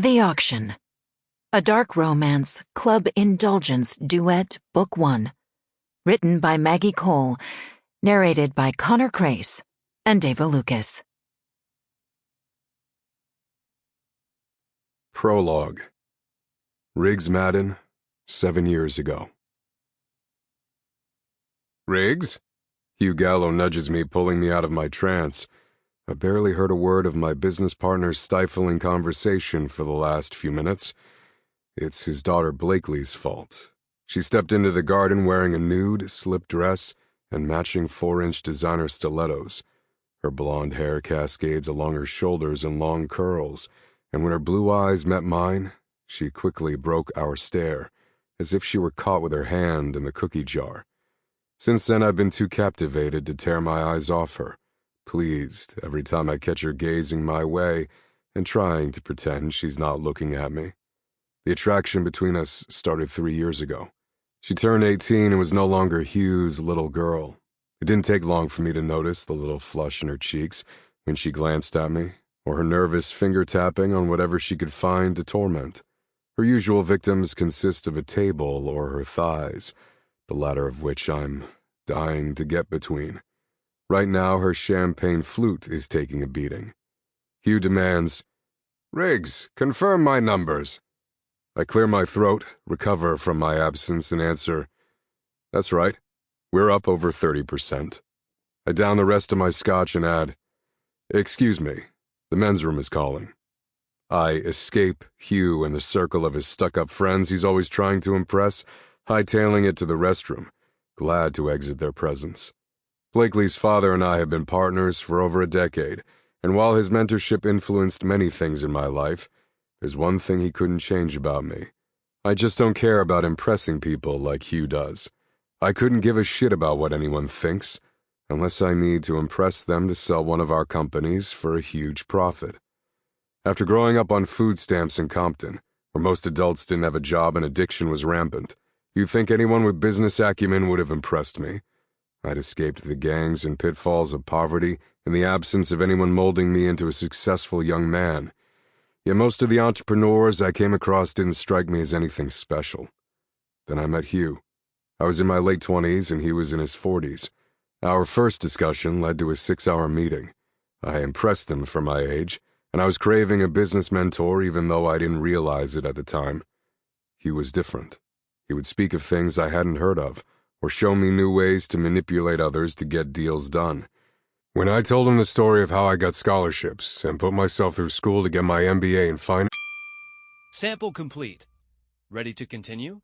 The Auction. A Dark Romance Club Indulgence Duet Book 1. Written by Maggie Cole. Narrated by Crais and Dava Lucas. Prologue. Riggs Maddon, 7 years ago. Riggs? Hugh Gallo nudges me, pulling me out of my trance. I barely heard a word of my business partner's stifling conversation for the last few minutes. It's his daughter Blakely's fault. She stepped into the garden wearing a nude, slip dress and matching 4-inch designer stilettos. Her blonde hair cascades along her shoulders in long curls, and when her blue eyes met mine, she quickly broke our stare, as if she were caught with her hand in the cookie jar. Since then, I've been too captivated to tear my eyes off her, pleased every time I catch her gazing my way and trying to pretend she's not looking at me. The attraction between us started 3 years ago. She turned 18 and was no longer Hugh's little girl. It didn't take long for me to notice the little flush in her cheeks when she glanced at me, or her nervous finger-tapping on whatever she could find to torment. Her usual victims consist of a table or her thighs, the latter of which I'm dying to get between. Right now, her champagne flute is taking a beating. Hugh demands, "Riggs, confirm my numbers." I clear my throat, recover from my absence, and answer, "That's right. We're up over 30%. I down the rest of my scotch and add, "Excuse me, the men's room is calling." I escape Hugh and the circle of his stuck-up friends he's always trying to impress, hightailing it to the restroom, glad to exit their presence. Blakely's father and I have been partners for over a decade, and while his mentorship influenced many things in my life, there's one thing he couldn't change about me. I just don't care about impressing people like Hugh does. I couldn't give a shit about what anyone thinks, unless I need to impress them to sell one of our companies for a huge profit. After growing up on food stamps in Compton, where most adults didn't have a job and addiction was rampant, you'd think anyone with business acumen would have impressed me. I'd escaped the gangs and pitfalls of poverty in the absence of anyone molding me into a successful young man. Yet most of the entrepreneurs I came across didn't strike me as anything special. Then I met Hugh. I was in my late 20s and he was in his 40s. Our first discussion led to a 6-hour meeting. I impressed him for my age, and I was craving a business mentor even though I didn't realize it at the time. He was different. He would speak of things I hadn't heard of, or show me new ways to manipulate others to get deals done. When I told him the story of how I got scholarships and put myself through school to get my MBA in finance... Sample complete. Ready to continue?